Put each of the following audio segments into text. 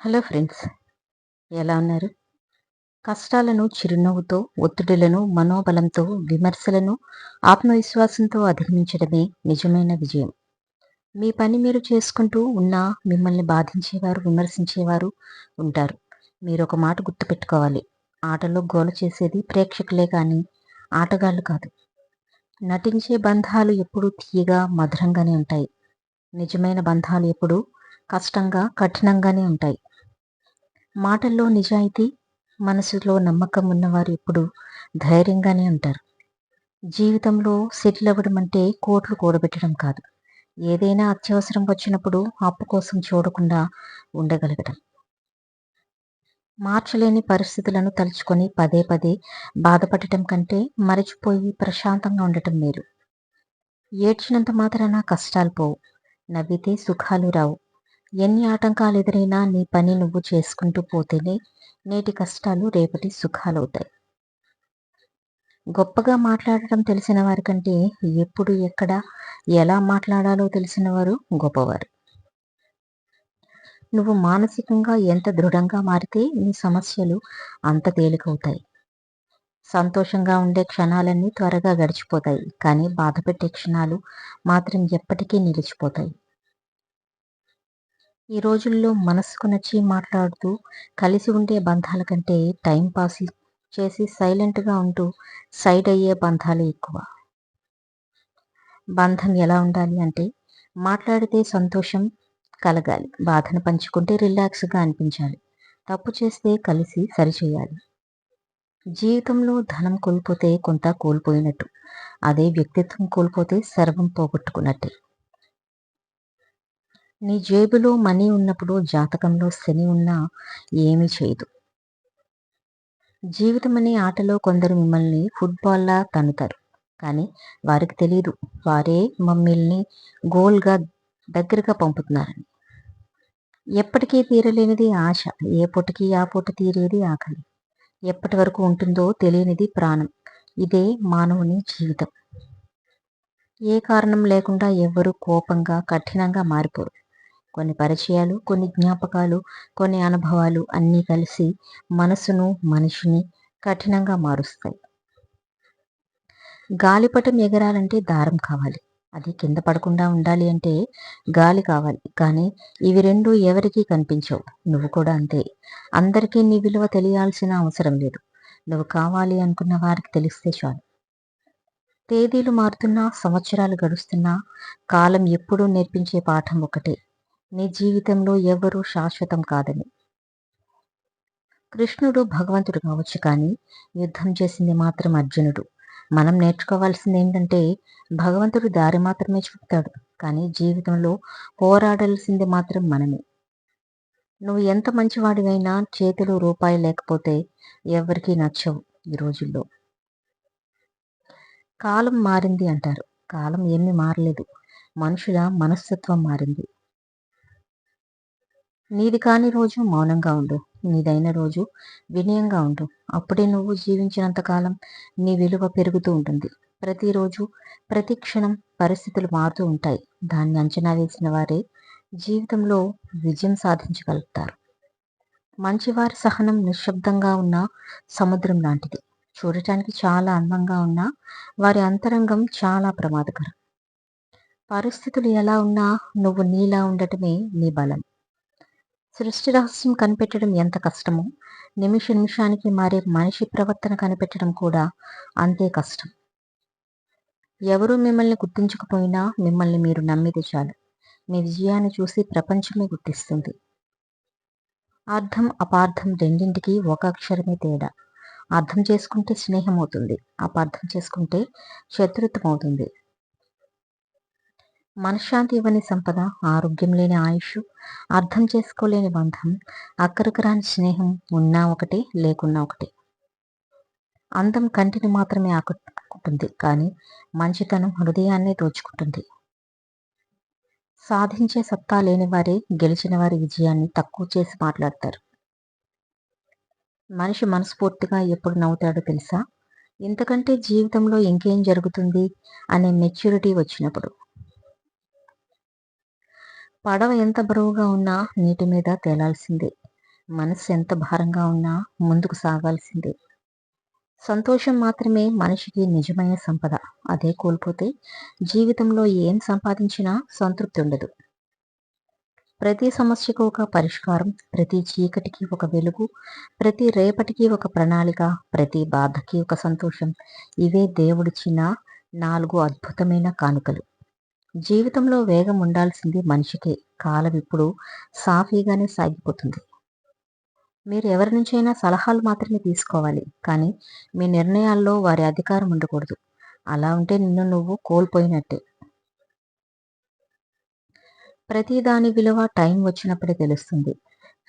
Hello friends, ఎలా ఉన్నారు? కష్టాలను చిరునవ్వుతో, ఒత్తిడులను మనోబలంతో, విమర్శలను ఆత్మవిశ్వాసంతో అధిగమించడమే నిజమైన విజయం. మీ పని మీరు చేసుకుంటూ ఉన్నా మిమ్మల్ని బాధించేవారు, విమర్శించేవారు ఉంటారు. మీరొక మాట గుర్తుపెట్టుకోవాలి. ఆటలో గోల చేసేది ప్రేక్షకులే కానీ ఆటగాళ్ళు కాదు. నటించే బంధాలు ఎప్పుడూ తీయగా, మధురంగానే ఉంటాయి. నిజమైన బంధాలు ఎప్పుడూ కష్టంగా, కఠినంగానే ఉంటాయి. మాటల్లో నిజాయితీ, మనసులో నమ్మకం ఉన్నవారు ఎప్పుడు ధైర్యంగానే ఉంటారు. జీవితంలో సెటిల్ అవ్వడం అంటే కోట్లు కూడబెట్టడం కాదు. ఏదైనా అత్యవసరం వచ్చినప్పుడు అప్పు కోసం చూడకుండా ఉండగలగడం. మార్చలేని పరిస్థితులను తలుచుకొని పదే పదే బాధపడటం కంటే మరచిపోయి ప్రశాంతంగా ఉండటం మేలు. ఏడ్చినంత మాత్రాన కష్టాలు పోవు. నవ్వితే సుఖాలు రావు. ఎన్ని ఆటంకాలు ఎదురైనా నీ పని నువ్వు చేసుకుంటూ పోతేనే నేటి కష్టాలు రేపటి సుఖాలవుతాయి. గొప్పగా మాట్లాడటం తెలిసిన వారి కంటే ఎప్పుడు ఎక్కడ ఎలా మాట్లాడాలో తెలిసిన వారు గొప్పవారు. నువ్వు మానసికంగా ఎంత దృఢంగా మారితే నీ సమస్యలు అంత తేలికవుతాయి. సంతోషంగా ఉండే క్షణాలన్నీ త్వరగా గడిచిపోతాయి, కానీ బాధపెట్టే క్షణాలు మాత్రం ఎప్పటికీ నిలిచిపోతాయి. ఈ రోజుల్లో మనసుకు నచ్చి మాట్లాడుతూ కలిసి ఉండే బంధాల కంటే టైం పాస్ చేసి సైలెంట్గా ఉంటూ సైడ్ అయ్యే బంధాలే ఎక్కువ. బంధం ఎలా ఉండాలి అంటే, మాట్లాడితే సంతోషం కలగాలి, బాధను పంచుకుంటే రిలాక్స్గా అనిపించాలి, తప్పు చేస్తే కలిసి సరిచేయాలి. జీవితంలో ధనం కోల్పోతే కొంత కోల్పోయినట్టు, అదే వ్యక్తిత్వం కోల్పోతే సర్వం పోగొట్టుకున్నట్టే. నీ జేబులో మనీ ఉన్నప్పుడు జాతకంలో శని ఉన్నా ఏమీ చేయదు. జీవితం అనే ఆటలో కొందరు మిమ్మల్ని ఫుట్బాల్లా తన్నుతారు, కానీ వారికి తెలియదు వారే మమ్మల్ని గోల్గా దగ్గరగా పంపుతున్నారని. ఎప్పటికీ తీరలేనిది ఆశ, ఏ పూటకి ఆ పూట తీరేది ఆకలి. ఎప్పటి వరకు ఉంటుందో తెలియనిది ప్రాణం. ఇదే మానవుని జీవితం. ఏ కారణం లేకుండా ఎవ్వరూ కోపంగా, కఠినంగా మారిపోరు. కొన్ని పరిచయాలు, కొన్ని జ్ఞాపకాలు, కొన్ని అనుభవాలు అన్నీ కలిసి మనసును, మనిషిని కఠినంగా మారుస్తాయి. గాలిపటం ఎగరాలంటే దారం కావాలి. అది కింద పడకుండా ఉండాలి అంటే గాలి కావాలి. కానీ ఇవి రెండు ఎవరికీ కనిపించవు. నువ్వు కూడా అంతే. అందరికీ నీ విలువ తెలియాల్సిన అవసరం లేదు. నువ్వు కావాలి అనుకున్న వారికి తెలిస్తే చాలు. తేదీలు మారుతున్నా, సంవత్సరాలు గడుస్తున్నా, కాలం ఎప్పుడూ నేర్పించే పాఠం ఒకటే: నీ జీవితంలో ఎవరూ శాశ్వతం కాదని. కృష్ణుడు భగవంతుడు కావచ్చు, కానీ యుద్ధం చేసింది మాత్రం అర్జునుడు. మనం నేర్చుకోవాల్సింది ఏంటంటే, భగవంతుడు దారి మాత్రమే చూపుతాడు, కానీ జీవితంలో పోరాడాల్సింది మాత్రం మనమే. నువ్వు ఎంత మంచివాడివైనా చేతిలో రూపాయి లేకపోతే ఎవరికీ నచ్చవు ఈ రోజుల్లో. కాలం మారింది అంటారు. కాలం ఏమీ మారలేదు. మనుషుల మనస్తత్వం మారింది. నీది కాని రోజు మౌనంగా ఉండు. నీదైన రోజు వినయంగా ఉండు. అప్పుడే నువ్వు జీవించినంత కాలం నీ విలువ పెరుగుతూ ఉంటుంది. ప్రతిరోజు, ప్రతి క్షణం పరిస్థితులు మారుతూ ఉంటాయి. దాన్ని అంచనా వేసిన వారే జీవితంలో విజయం సాధించగలుగుతారు. మంచివారి సహనం నిశ్శబ్దంగా ఉన్న సముద్రం లాంటిది. చూడటానికి చాలా అందంగా ఉన్నా వారి అంతరంగం చాలా ప్రమాదకరం. పరిస్థితులు ఎలా ఉన్నా నువ్వు నీలా ఉండటమే నీ బలం. సృష్టి రహస్యం కనిపెట్టడం ఎంత కష్టమో, నిమిష నిమిషానికి మారే మనిషి ప్రవర్తన కనిపెట్టడం కూడా అంతే కష్టం. ఎవరూ మిమ్మల్ని గుర్తించకపోయినా మిమ్మల్ని మీరు నమ్మితే చాలు. మీ విజయాన్ని చూసి ప్రపంచమే గుర్తిస్తుంది. అర్థం, అపార్థం రెండింటికి ఒక అక్షరమే తేడా. అర్థం చేసుకుంటే స్నేహం అవుతుంది, అపార్థం చేసుకుంటే శత్రుత్వం అవుతుంది. మనశ్శాంతి ఇవ్వని సంపద, ఆరోగ్యం లేని ఆయుష్, అర్థం చేసుకోలేని బంధం, అక్కరకు రాని స్నేహం ఉన్నా ఒకటే, లేకున్నా ఒకటే. అందం కంటిని మాత్రమే ఆకట్టుకుంటుంది, కానీ మంచితనం హృదయాన్నే దోచుకుంటుంది. సాధించే సత్తా లేని వారే గెలిచిన వారి విజయాన్ని తక్కువ చేసి మాట్లాడతారు. మనిషి మనస్ఫూర్తిగా ఎప్పుడు నవ్వుతాడో తెలుసా? ఇంతకంటే జీవితంలో ఇంకేం జరుగుతుంది అనే మెచ్యూరిటీ వచ్చినప్పుడు. పడవ ఎంత బరువుగా ఉన్నా నీటి మీద తేలాల్సిందే. మనసు ఎంత భారంగా ఉన్నా ముందుకు సాగాల్సిందే. సంతోషం మాత్రమే మనిషికి నిజమైన సంపద. అదే కోల్పోతే జీవితంలో ఏం సంపాదించినా సంతృప్తి ఉండదు. ప్రతి సమస్యకు ఒక పరిష్కారం, ప్రతి చీకటికి ఒక వెలుగు, ప్రతి రేపటికి ఒక ప్రణాళిక, ప్రతి బాధకి ఒక సంతోషం. ఇవే దేవుడిచ్చిన 4 అద్భుతమైన కానుకలు. జీవితంలో వేగం ఉండాల్సింది మనిషికే. కాలం ఇప్పుడు సాఫీగానే సాగిపోతుంది. మీరు ఎవరి నుంచైనా సలహాలు మాత్రమే తీసుకోవాలి. కానీ మీ నిర్ణయాల్లో వారి అధికారం ఉండకూడదు. అలా ఉంటే నిన్ను నువ్వు కోల్పోయినట్టే. ప్రతి దాని విలువ టైం వచ్చినప్పుడే తెలుస్తుంది.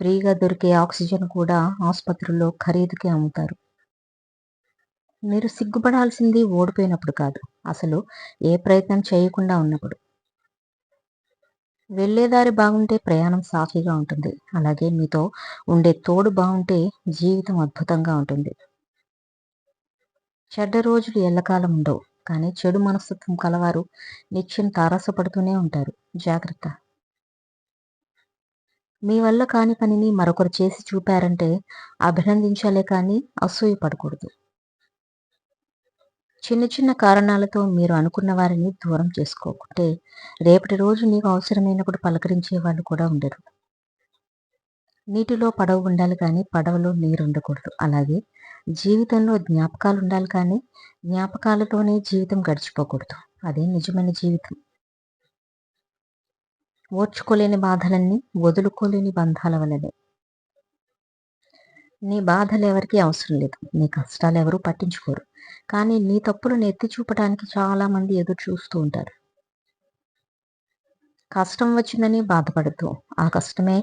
ఫ్రీగా దొరికే ఆక్సిజన్ కూడా ఆసుపత్రుల్లో ఖరీదుకే అమ్ముతారు. మీరు సిగ్గుపడాల్సింది ఓడిపోయినప్పుడు కాదు, అసలు ఏ ప్రయత్నం చేయకుండా ఉన్నప్పుడు. వెళ్ళేదారి బాగుంటే ప్రయాణం సాఫీగా ఉంటుంది. అలాగే మీతో ఉండే తోడు బాగుంటే జీవితం అద్భుతంగా ఉంటుంది. చెడ్డ రోజులు ఎల్లకాలం ఉండవు. కానీ చెడు మనస్తత్వం కలవారు నిత్యం తారసపడుతూనే ఉంటారు. జాగ్రత్త. మీ వల్ల కాని పనిని మరొకరు చేసి చూపారంటే అభినందించాలే కానీ అసూయ పడకూడదు. చిన్న చిన్న కారణాలతో మీరు అనుకున్న వారిని దూరం చేసుకోకుంటే రేపటి రోజు నీకు అవసరమైనప్పుడు పలకరించే వాళ్ళు కూడా ఉండరు. నీటిలో పడవ ఉండాలి కానీ పడవలో నీరు ఉండకూడదు. అలాగే జీవితంలో జ్ఞాపకాలు ఉండాలి కానీ జ్ఞాపకాలతోనే జీవితం గడిచిపోకూడదు. అదే నిజమైన జీవితం. ఓర్చుకోలేని బాధలన్నీ వదులుకోలేని బంధాల వలనే. నీ బాధలు ఎవరికీ అవసరం లేదు. నీ కష్టాలు ఎవరూ పట్టించుకోరు. కానీ నీ తప్పులను ఎత్తి చూపడానికి చాలా మంది ఎదురు చూస్తూ ఉంటారు. కష్టం వచ్చిందని బాధపడద్దు. ఆ కష్టమే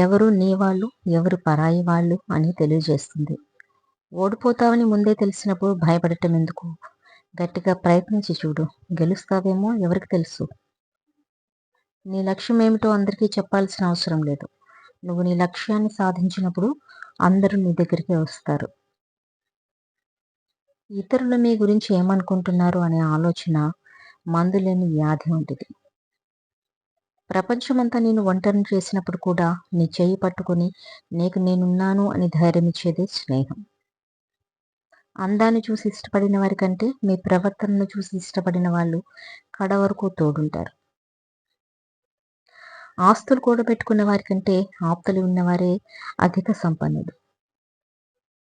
ఎవరు నీ వాళ్ళు, ఎవరు పరాయి వాళ్ళు అని తెలియజేస్తుంది. ఓడిపోతావని ముందే తెలిసినప్పుడు భయపడటం ఎందుకు? గట్టిగా ప్రయత్నించి చూడు. గెలుస్తావేమో ఎవరికి తెలుసు. నీ లక్ష్యం ఏమిటో అందరికీ చెప్పాల్సిన అవసరం లేదు. నువ్వు నీ లక్ష్యాన్ని సాధించినప్పుడు అందరూ నీ దగ్గరికి వస్తారు. ఇతరులు మీ గురించి ఏమనుకుంటున్నారు అనే ఆలోచన మందులేని వ్యాధి వంటిది. ప్రపంచమంతా నేను ఒంటరిని చేసినప్పుడు కూడా నీ చెయ్యి పట్టుకొని నీకు నేనున్నాను అని ధైర్యం ఇచ్చేదే స్నేహం. అందాన్ని చూసి ఇష్టపడిన వారి కంటే మీ ప్రవర్తనను చూసి ఇష్టపడిన వాళ్ళు కడ వరకు తోడుంటారు. ఆస్తులు కూడబెట్టుకున్న వారి కంటే ఆప్తులు ఉన్నవారే అధిక సంపన్నులు.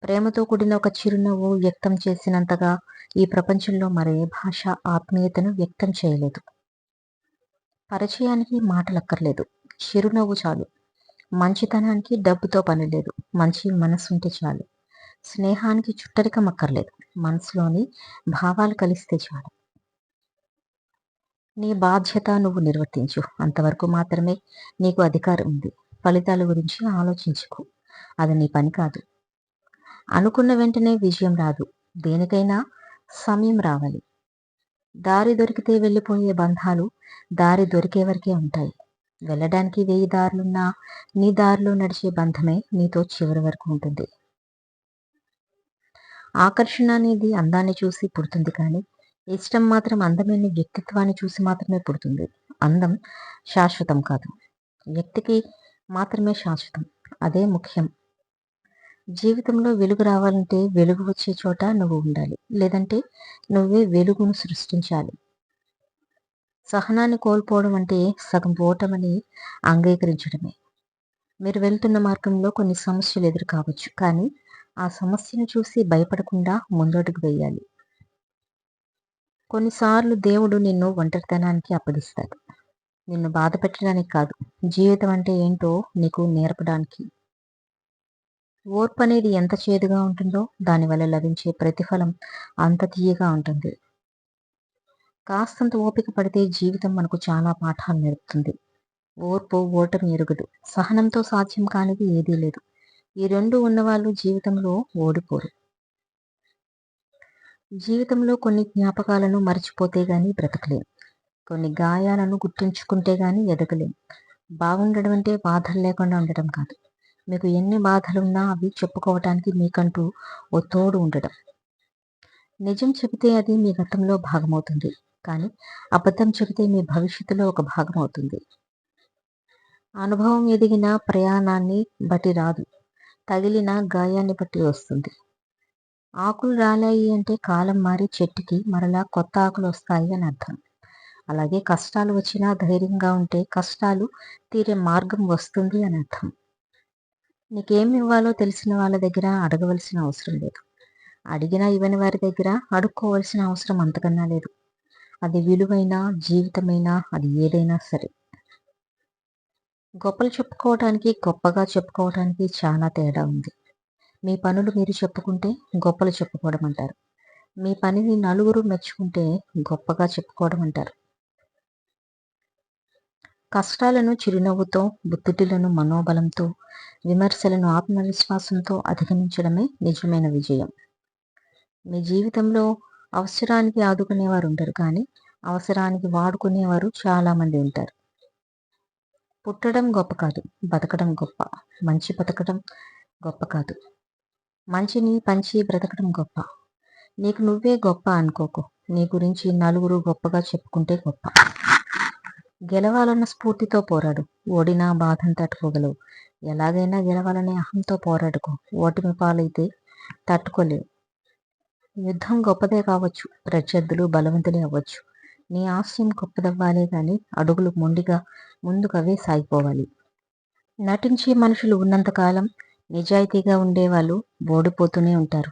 ప్రేమతో కూడిన ఒక చిరునవ్వు వ్యక్తం చేసినంతగా ఈ ప్రపంచంలో మరే భాష ఆత్మీయతను వ్యక్తం చేయలేదు. పరిచయానికి మాటలక్కర్లేదు, చిరునవ్వు చాలు. మంచితనానికి డబ్బుతో పని లేదు, మంచి మనసుంటే చాలు. స్నేహానికి చుట్టరికం అక్కర్లేదు, మనసులోని భావాలు కలిస్తే చాలు. నీ బాధ్యత నువ్వు నిర్వర్తించు, అంతవరకు మాత్రమే నీకు అధికారం ఉంది. ఫలితాల గురించి ఆలోచించుకో, అది నీ పని కాదు. అనుకున్న వెంటనే విజయం రాదు, దేనికైనా సమయం రావాలి. దారి దొరికితే వెళ్ళిపోయే బంధాలు దారి దొరికే వరకే ఉంటాయి. వెళ్ళడానికి 1000 దారులున్నా నీ దారిలో నడిచే బంధమే నీతో చివరి వరకు ఉంటుంది. ఆకర్షణ అనేది అందాన్ని చూసి పుడుతుంది కానీ ఇష్టం మాత్రం అందమైన వ్యక్తిత్వాన్ని చూసి మాత్రమే పుడుతుంది. అందం శాశ్వతం కాదు, వ్యక్తికి మాత్రమే శాశ్వతం. అదే ముఖ్యం. జీవితంలో వెలుగు రావాలంటే వెలుగు వచ్చే చోట నువ్వు ఉండాలి, లేదంటే నువ్వే వెలుగును సృష్టించాలి. సహనాన్ని కోల్పోవడం అంటే సగం ఓటమని అంగీకరించడమే. మీరు వెళ్తున్న మార్గంలో కొన్ని సమస్యలు ఎదురు కావచ్చు, కానీ ఆ సమస్యను చూసి భయపడకుండా ముందడుగు వేయాలి. కొన్నిసార్లు దేవుడు నిన్ను ఒంటరితనానికి అప్పగిస్తాడు. నిన్ను బాధ పెట్టడానికి కాదు, జీవితం అంటే ఏంటో నీకు నేర్పడానికి. ఓర్పు అనేది ఎంత చేదుగా ఉంటుందో దానివల్ల లభించే ప్రతిఫలం అంత తీయగా ఉంటుంది. కాస్తంత ఓపిక పడితే జీవితం మనకు చాలా పాఠాలు నేర్పుతుంది. ఓర్పు ఓటమి ఎరుగదు. సహనంతో సాధ్యం కానిది ఏదీ లేదు. ఈ రెండు ఉన్నవాళ్ళు జీవితంలో ఓడిపోరు. జీవితంలో కొన్ని జ్ఞాపకాలను మర్చిపోతే గాని బ్రతకలేం. కొన్ని గాయాలను గుర్తుంచుకుంటే గాని ఎదగలేం. బాగుండడం అంటే బాధలు లేకుండా ఉండటం కాదు. మీకు ఎన్ని బాధలున్నా అవి చెప్పుకోవటానికి మీకంటూ ఓ తోడు ఉండడం. నిజం చెబితే అది మీ గతంలో భాగమవుతుంది. కానీ అబద్ధం చెబితే మీ భవిష్యత్తులో ఒక భాగం అవుతుంది. అనుభవం ఎదిగిన ప్రయాణాన్ని బట్టి రాదు, తగిలిన గాయాన్ని బట్టి వస్తుంది. ఆకులు రాలాయి అంటే కాలం మారి చెట్టుకి మరలా కొత్త ఆకులు వస్తాయి అని అర్థం. అలాగే కష్టాలు వచ్చినా ధైర్యంగా ఉంటే కష్టాలు తీరే మార్గం వస్తుంది అని అర్థం. నీకేమి ఇవ్వాలో తెలిసిన వాళ్ళ దగ్గర అడగవలసిన అవసరం లేదు. అడిగినా ఇవ్వని వారి దగ్గర అడుక్కోవలసిన అవసరం అంతకన్నా లేదు. అది విలువైన జీవితమైనా అది ఏదైనా సరే. గొప్పలు చెప్పుకోవటానికి గొప్పగా చెప్పుకోవటానికి చాలా తేడా ఉంది. మీ పనులు మీరు చెప్పుకుంటే గొప్పలు చెప్పుకోవడం అంటారు. మీ పనిని నలుగురు మెచ్చుకుంటే గొప్పగా చెప్పుకోవడం అంటారు. కష్టాలను చిరునవ్వుతో, ఒత్తిడులను మనోబలంతో, విమర్శలను ఆత్మవిశ్వాసంతో అధిగమించడమే నిజమైన విజయం. మీ జీవితంలో అవసరానికి ఆదుకునేవారు ఉంటారు, కానీ అవసరానికి వాడుకునేవారు చాలామంది ఉంటారు. పుట్టడం గొప్ప కాదు, బతకడం గొప్ప. మంచి బతకడం గొప్ప కాదు, మంచిని పంచి బ్రతకడం గొప్ప. నీకు నువ్వే గొప్ప అనుకోకు. నీ గురించి నలుగురు గొప్పగా చెప్పుకుంటే గొప్ప. గెలవాలన్న స్ఫూర్తితో పోరాడు. ఓడినా బాధను తట్టుకోగలవు. ఎలాగైనా గెలవాలనే అహంతో పోరాడుకో. ఓటమి పాలైతే తట్టుకోలేవు. యుద్ధం గొప్పదే కావచ్చు, ప్రత్యర్థులు బలవంతులే అవ్వచ్చు. నీ ఆశయం గొప్పదవ్వాలే కానీ అడుగులు మొండిగా ముందుకవే సాగిపోవాలి. నటించే మనుషులు ఉన్నంతకాలం నిజాయితీగా ఉండేవాళ్ళు ఓడిపోతూనే ఉంటారు.